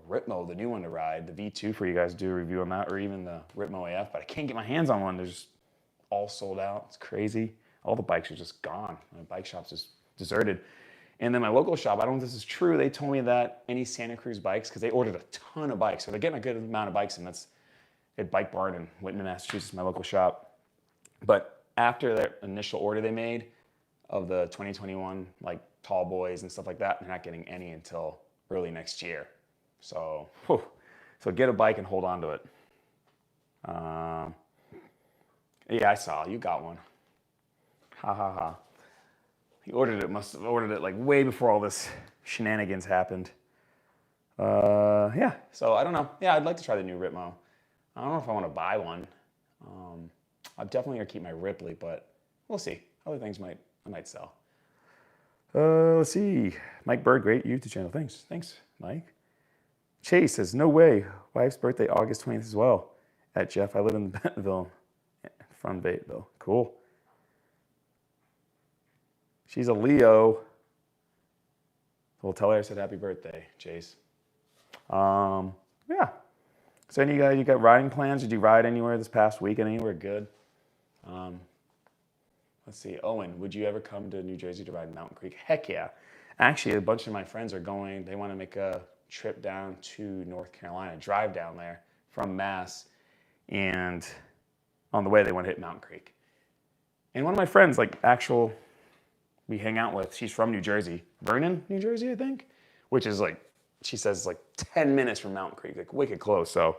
Ripmo, the new one to ride, the V2 for you guys to do a review on that, or even the Ripmo AF, but I can't get my hands on one. They're just all sold out. It's crazy. All the bikes are just gone. My bike shop's just deserted. And then my local shop, I don't know if this is true, they told me that any Santa Cruz bikes, because they ordered a ton of bikes, so they're getting a good amount of bikes, and that's at Bike Barn in Winton, Massachusetts, my local shop. But after their initial order they made of the 2021 like tall boys and stuff like that, they're not getting any until early next year. So, so get a bike and hold on to it. Yeah, I saw you got one. Ha ha ha. He ordered it. Must have ordered it like way before all this shenanigans happened. Yeah. So I don't know. Yeah, I'd like to try the new Ripmo. I don't know if I want to buy one. I'm definitely gonna keep my Ripley, but we'll see. Other things I might sell. Let's see. Mike Bird, great YouTube channel. Thanks, Mike. Chase says, no way. Wife's birthday, August 20th as well. At Jeff, I live in Bentonville, from Bateville. Cool. She's a Leo. We'll tell her I said happy birthday, Chase. Yeah. So any of you guys, you got riding plans? Did you ride anywhere this past weekend? Anywhere good? Let's see. Owen, would you ever come to New Jersey to ride Mountain Creek? Heck yeah. Actually, a bunch of my friends are going. They want to make a trip down to North Carolina, drive down there from Mass, and on the way they want to hit Mountain Creek. And one of my friends, we hang out with, she's from New Jersey, Vernon, New Jersey, I think, which is she says 10 minutes from Mountain Creek, wicked close. So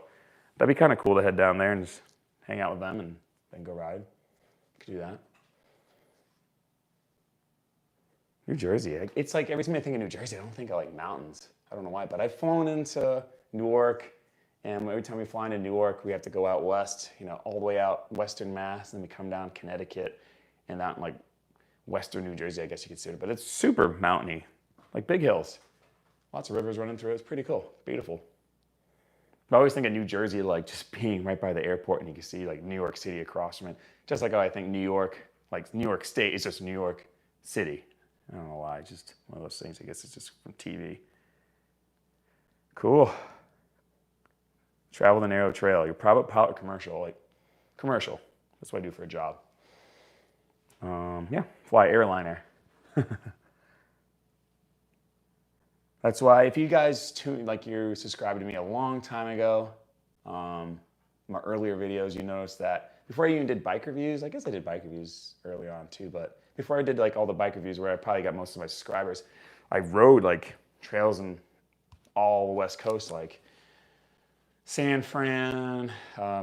that'd be kind of cool to head down there and just hang out with them and then go ride. Could do that. New Jersey, it's every time I think of New Jersey, I don't think of mountains. I don't know why, but I've flown into Newark, and every time we fly into Newark, we have to go out west, all the way out Western Mass, and then we come down Connecticut, and out in Western New Jersey, I guess you could say it, but it's super mountainy, big hills. Lots of rivers running through it. It's pretty cool. It's beautiful. I always think of New Jersey just being right by the airport, and you can see New York City across from it. Just like how I think New York, New York State is just New York City. I don't know why, just one of those things. I guess it's just from TV. Cool. Travel the narrow trail. Your private pilot commercial, commercial. That's what I do for a job. Yeah, fly airliner. That's why if you guys you subscribed to me a long time ago, my earlier videos, you noticed that before I even did bike reviews, I guess I did bike reviews early on too, but before I did all the bike reviews where I probably got most of my subscribers, I rode trails in all the West Coast, San Fran,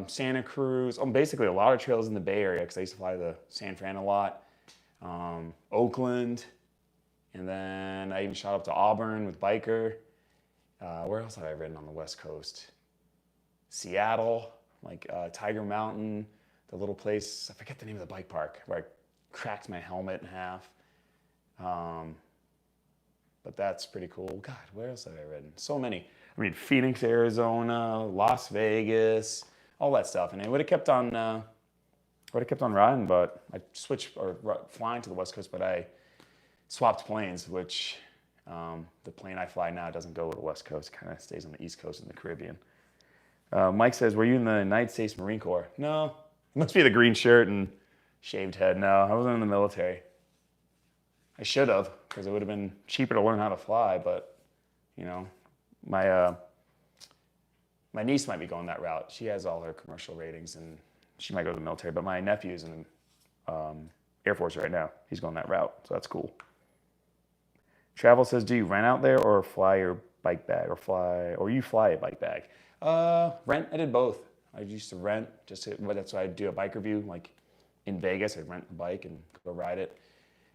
Santa Cruz, basically a lot of trails in the Bay Area because I used to fly to San Fran a lot, Oakland, and then I even shot up to Auburn with Biker. Where else have I ridden on the West Coast? Seattle, Tiger Mountain, the little place, I forget the name of the bike park, where I cracked my helmet in half. But that's pretty cool. God, where else have I ridden? So many. Phoenix, Arizona, Las Vegas, all that stuff. And I would have kept on riding, but I switched flying to the West Coast, but I swapped planes, which the plane I fly now doesn't go to the West Coast, kind of stays on the East Coast in the Caribbean. Mike says, were you in the United States Marine Corps? No, it must be the green shirt and shaved head. No, I wasn't in the military. I should have, because it would have been cheaper to learn how to fly, but, my niece might be going that route. She has all her commercial ratings, and she might go to the military, but my nephew's in the Air Force right now. He's going that route, so that's cool. Travel says, do you rent out there or fly your bike bag, or you fly a bike bag? Rent, I did both. I used to rent, that's why I do a bike review, in Vegas, I'd rent a bike and go ride it.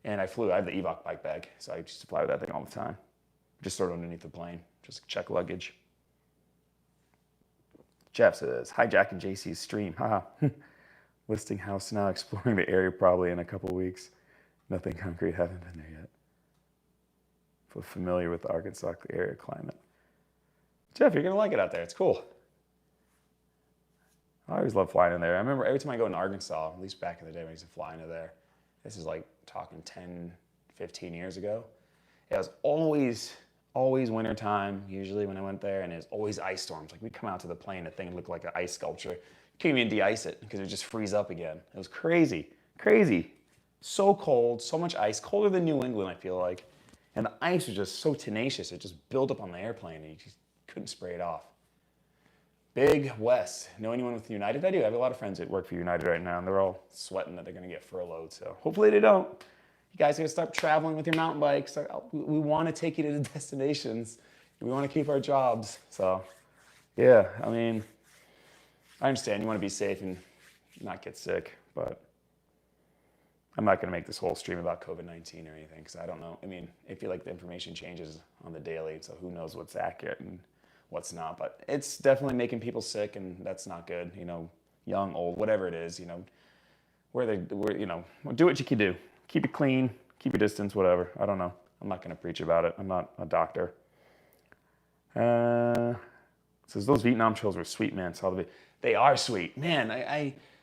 And I flew. I have the Evoc bike bag, so I used to fly with that thing all the time. Just throw it underneath the plane, just check luggage. Jeff says, hijacking JC's stream. Haha. Listing house now, exploring the area probably in a couple weeks. Nothing concrete, haven't been there yet. Feel familiar with the Arkansas area climate. Jeff, you're going to like it out there. It's cool. I always love flying in there. I remember every time I go in Arkansas, at least back in the day when I used to fly into there, this is talking 10, 15 years ago. It was always wintertime, usually when I went there, and it was always ice storms. We'd come out to the plane, the thing looked like an ice sculpture. You couldn't even de-ice it because it would just freeze up again. It was crazy, crazy. So cold, so much ice, colder than New England, I feel like. And the ice was just so tenacious, it just built up on the airplane, and you just couldn't spray it off. Big West. Know anyone with United? I do. I have a lot of friends that work for United right now, and they're all sweating that they're going to get furloughed. So hopefully they don't. You guys are going to start traveling with your mountain bikes. We want to take you to the destinations. We want to keep our jobs. So, yeah, I understand you want to be safe and not get sick, but I'm not going to make this whole stream about COVID-19 or anything because I don't know. I feel like the information changes on the daily, so who knows what's accurate and what's not. But it's definitely making people sick, and that's not good. Young, old, whatever it is. Do what you can do. Keep it clean. Keep your distance. Whatever. I don't know. I'm not going to preach about it. I'm not a doctor. Says those Vietnam trails were sweet, man. They are sweet, man.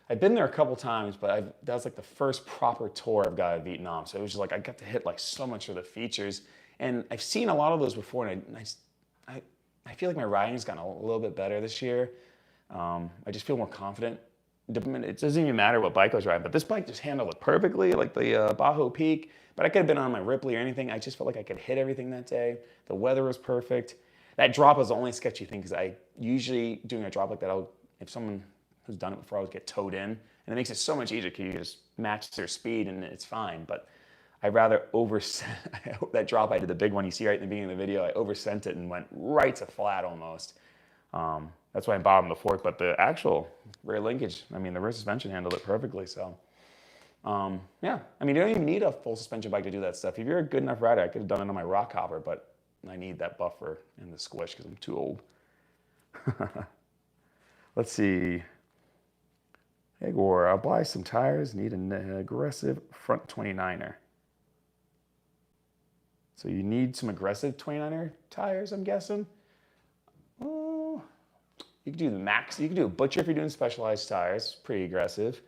I've been there a couple times, but that was like the first proper tour I've got of Vietnam. So it was just like I got to hit like so much of the features, and I've seen a lot of those before, and I feel like my riding's gotten a little bit better this year. I just feel more confident. It doesn't even matter what bike I was riding, but this bike just handled it perfectly, like the Bajo Peak. But I could have been on my Ripley or anything. I just felt like I could hit everything that day. The weather was perfect. That drop was the only sketchy thing because I usually doing a drop like that, if someone who's done it before, I would get towed in. And it makes it so much easier because you just match their speed and it's fine. But I'd rather that drop I did, the big one you see right in the beginning of the video, I oversent it and went right to flat almost. That's why I bottomed the fork, but the actual rear linkage, I mean, the rear suspension handled it perfectly, so. Yeah, I mean, you don't even need a full suspension bike to do that stuff. If you're a good enough rider, I could have done it on my rock hopper, but I need that buffer and the squish because I'm too old. Let's see. Egor, I'll buy some tires, need an aggressive front 29er. So you need some aggressive 29er tires, I'm guessing. Oh, you can do the max. You can do a Butcher if you're doing specialized tires. Pretty aggressive.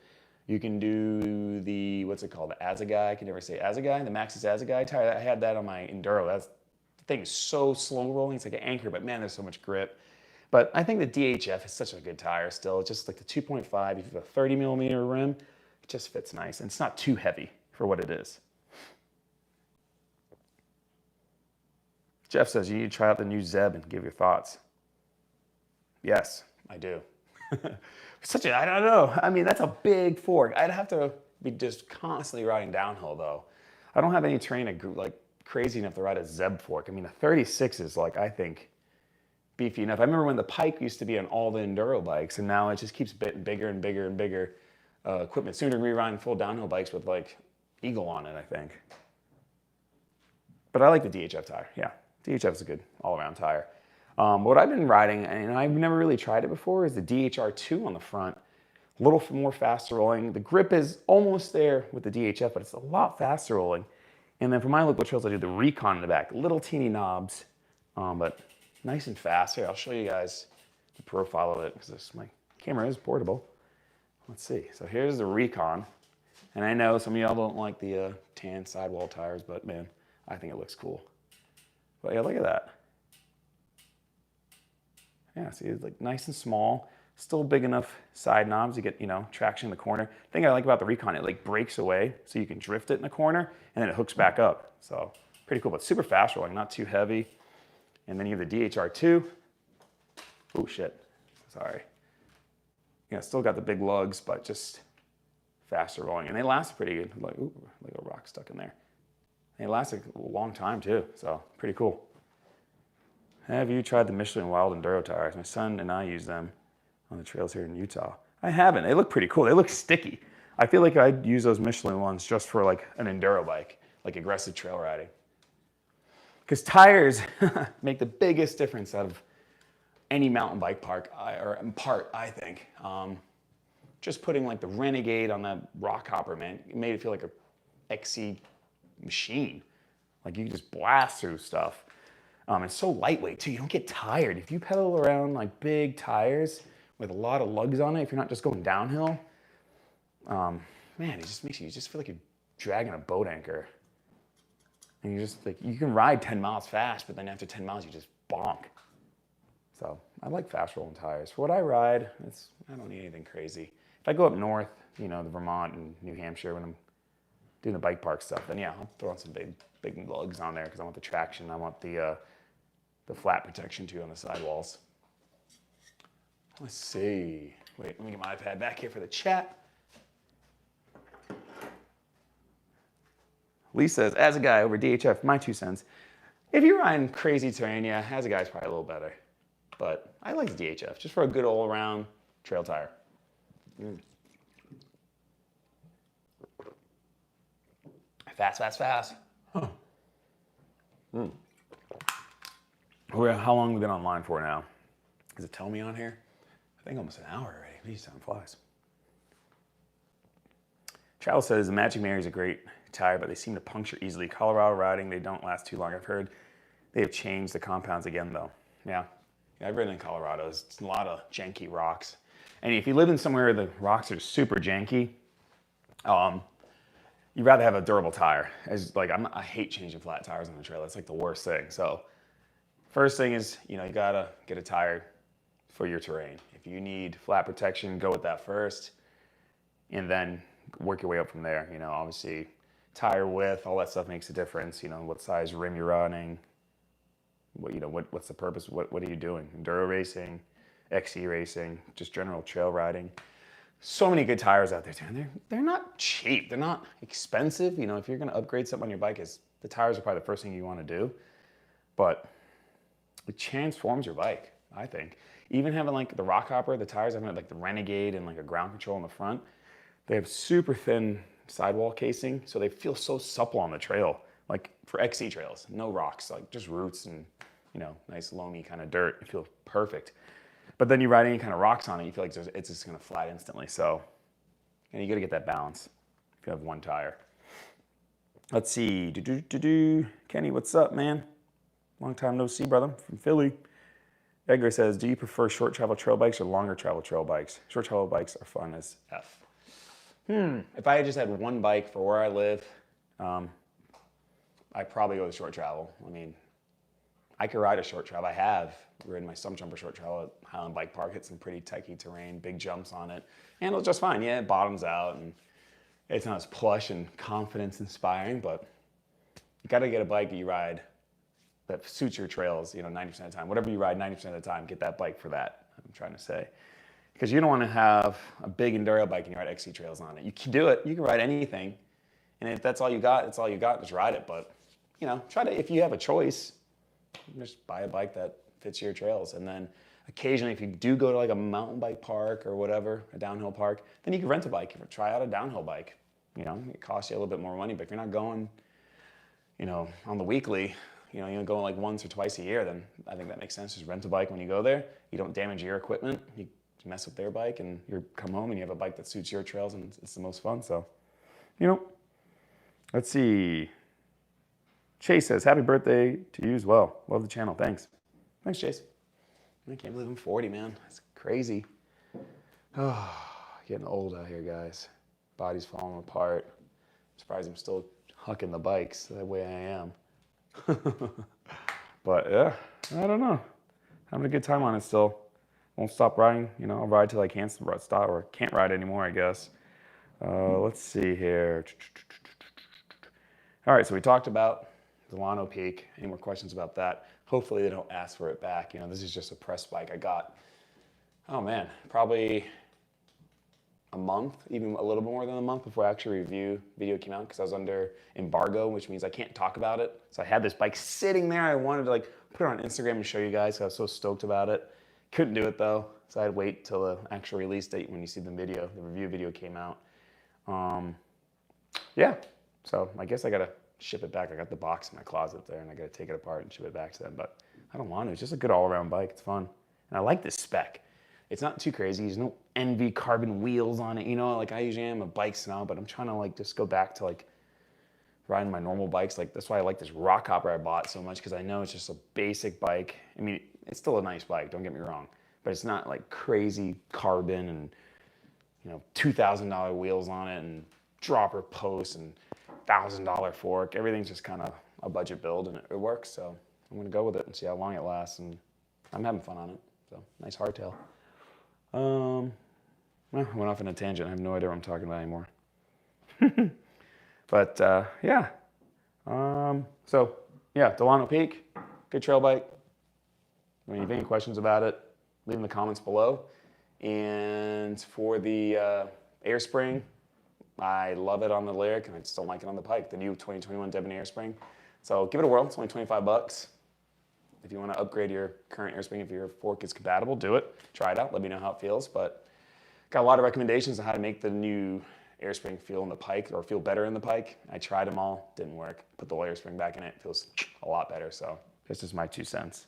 You can do the, what's it called? The Azagai. I can never say Azagai. The Maxxis Azagai tire. I had that on my Enduro. The thing is so slow rolling. It's like an anchor, but man, there's so much grip. But I think the DHF is such a good tire still. It's just like the 2.5. If you have a 30 millimeter rim, it just fits nice. And it's not too heavy for what it is. Jeff says you need to try out the new Zeb and give your thoughts. Yes, I do. I don't know. I mean, that's a big fork. I'd have to be just constantly riding downhill though. I don't have any terrain like crazy enough to ride a Zeb fork. I mean, a 36 is like, I think, beefy enough. I remember when the Pike used to be on all the enduro bikes, and now it just keeps getting bigger and bigger and bigger equipment. Soon to be riding full downhill bikes with like Eagle on it, I think. But I like the DHF tire. Yeah, DHF is a good all-around tire. What I've been riding, and I've never really tried it before, is the DHR2 on the front. A little more faster rolling. The grip is almost there with the DHF, but it's a lot faster rolling. And then for my local trails, I do the Recon in the back. Little teeny knobs, but nice and fast. Here, I'll show you guys the profile of it because my camera is portable. Let's see. So here's the Recon. And I know some of y'all don't like the tan sidewall tires, but man, I think it looks cool. But yeah, look at that. Yeah, see, it's like nice and small, still big enough side knobs to get, traction in the corner. The thing I like about the Recon, it like breaks away so you can drift it in the corner and then it hooks back up. So pretty cool, but super fast rolling, not too heavy. And then you have the DHR2. Oh shit, sorry. Still got the big lugs, but just faster rolling. And they last pretty good, like a rock stuck in there. They last a long time too, so pretty cool. Have you tried the Michelin Wild Enduro tires? My son and I use them on the trails here in Utah. I haven't. They look pretty cool. They look sticky. I feel like I'd use those Michelin ones just for like an enduro bike, like aggressive trail riding. Because tires make the biggest difference out of any mountain bike part, I think. Just putting like the Renegade on that rock hopper, man, it made it feel like a XC machine. Like you can just blast through stuff. It's so lightweight too, you don't get tired. If you pedal around like big tires with a lot of lugs on it, if you're not just going downhill, man, it just makes you just feel like you're dragging a boat anchor. And you just like, you can ride 10 miles fast, but then after 10 miles, you just bonk. So I like fast rolling tires. For what I ride, I don't need anything crazy. If I go up north, the Vermont and New Hampshire when I'm doing the bike park stuff, then yeah, I'll throw on some big lugs on there because I want the traction. I want the flat protection too on the sidewalls. Let's see. Wait, let me get my iPad back here for the chat. Lee says, as a guy over DHF, my 2 cents. If you're riding crazy terrain, yeah, as a guy's probably a little better. But I like the DHF just for a good all-around trail tire. Fast, fast, fast. Huh. How long have we been online for now? Does it tell me on here? I think almost an hour already. These time flies. Travel says the Magic Mary is a great tire, but they seem to puncture easily. Colorado riding, they don't last too long. I've heard they have changed the compounds again, though. Yeah. I've ridden in Colorado. It's a lot of janky rocks. And if you live in somewhere where the rocks are super janky, you'd rather have a durable tire. I hate changing flat tires on the trail. That's like the worst thing. So first thing is, you gotta get a tire for your terrain. If you need flat protection, go with that first, and then work your way up from there. Obviously, tire width, all that stuff makes a difference. What size rim you're running. What's the purpose? What are you doing? Enduro racing, XC racing, just general trail riding. So many good tires out there too. And they're not cheap. They're not expensive. If you're gonna upgrade something on your bike, the tires are probably the first thing you want to do. But it transforms your bike, I think. Even having like the Rock Hopper, the tires, having like the Renegade and like a ground control in the front, they have super thin sidewall casing, so they feel so supple on the trail. Like for XC trails, no rocks, like just roots and nice loamy kind of dirt. It feels perfect. But then you ride any kind of rocks on it, you feel like it's just gonna flat instantly. So, you gotta get that balance if you have one tire. Let's see, Kenny, what's up, man? Long time no see, brother, from Philly. Edgar says, do you prefer short travel trail bikes or longer travel trail bikes? Short travel bikes are fun as F. If I just had one bike for where I live, I'd probably go with short travel. I could ride a short travel. I have ridden my stump jumper short travel at Highland Bike Park. Hit some pretty techie terrain, big jumps on it. Handles just fine. Yeah, it bottoms out, and it's not as plush and confidence inspiring, but you got to get a bike that you ride that suits your trails, 90% of the time. Whatever you ride 90% of the time, get that bike for that, I'm trying to say. Because you don't want to have a big enduro bike and you ride XC trails on it. You can do it. You can ride anything. And if that's all you got, it's all you got. Just ride it. But, try to, if you have a choice, just buy a bike that fits your trails. And then occasionally, if you do go to like a mountain bike park or whatever, a downhill park, then you can rent a bike. Try out a downhill bike. It costs you a little bit more money. But if you're not going, on the weekly, you're going like once or twice a year, then I think that makes sense. Just rent a bike when you go there. You don't damage your equipment. You mess with their bike and you come home and you have a bike that suits your trails and it's the most fun. So, let's see. Chase says, happy birthday to you as well. Love the channel. Thanks. Thanks, Chase. I can't believe I'm 40, man. That's crazy. Oh, getting old out here, guys. Body's falling apart. I'm surprised I'm still hucking the bikes the way I am. But yeah, I don't know. Having a good time on it still. Won't stop riding. I'll ride till I can't stop or can't ride anymore, I guess. Let's see here. All right, so we talked about Delano Peak. Any more questions about that? Hopefully they don't ask for it back. This is just a press bike I got. Oh man, probably a month, even a little more than a month before actually review video came out because I was under embargo, which means I can't talk about it. So I had this bike sitting there. I wanted to put it on Instagram and show you guys. I was so stoked about it. Couldn't do it though, so I'd wait till the actual release date when you see the video. The review video came out. Yeah, so I guess I gotta ship it back. I got the box in my closet there and I gotta take it apart and ship it back to them, but I don't want to. It's just a good all-around bike. It's fun. And I like this spec. It's not too crazy. There's no NV carbon wheels on it. I usually am a bike snob, but I'm trying to just go back to riding my normal bikes. That's why I like this Rock Hopper I bought so much because I know it's just a basic bike. It's still a nice bike, don't get me wrong, but it's not crazy carbon and $2,000 wheels on it and dropper posts and $1,000 fork. Everything's just kind of a budget build and it works. So I'm gonna go with it and see how long it lasts, and I'm having fun on it. So nice hardtail. Well, I went off on a tangent. I have no idea what I'm talking about anymore. But yeah. So yeah, Delano Peak, good trail bike. If you have any questions about it, leave in the comments below. And for the air spring, I love it on the Lyric, and I just don't like it on the Pike, the new 2021 Debonair spring. So give it a whirl. It's only 25 bucks. If you want to upgrade your current air spring, if your fork is compatible, do it. Try it out. Let me know how it feels. But got a lot of recommendations on how to make the new air spring feel in the Pike or feel better in the Pike. I tried them all. Didn't work. Put the air spring back in it. It feels a lot better. So this is my 2 cents.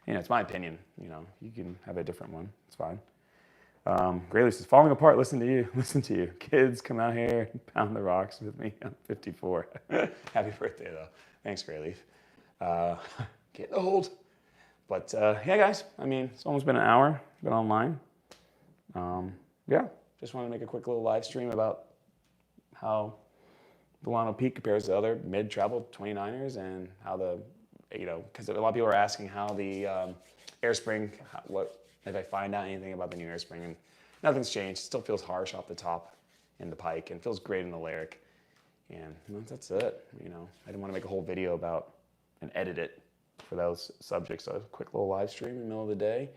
It's my opinion. You can have a different one. It's fine. Grayleaf says, falling apart, listen to you. Kids, come out here and pound the rocks with me. I'm 54. Happy birthday, though. Thanks, Grayleaf. Getting old. But yeah, guys, I mean, it's almost been an hour. Been online. Yeah, just wanted to make a quick little live stream about how Delano Peak compares to other mid-travel 29ers and how because a lot of people are asking how the air spring, what if I find out anything about the new air spring, and nothing's changed. It still feels harsh off the top in the pike and feels great in the lyric. And that's it. I didn't want to make a whole video about and edit it for those subjects. So a quick little live stream in the middle of the day.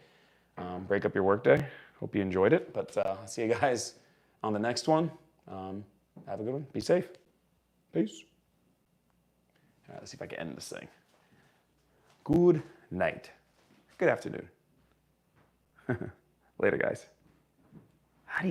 Break up your workday. Hope you enjoyed it. But I'll see you guys on the next one. Have a good one. Be safe. Peace. All right, let's see if I can end this thing. Good night. Good afternoon. Later, guys. How do you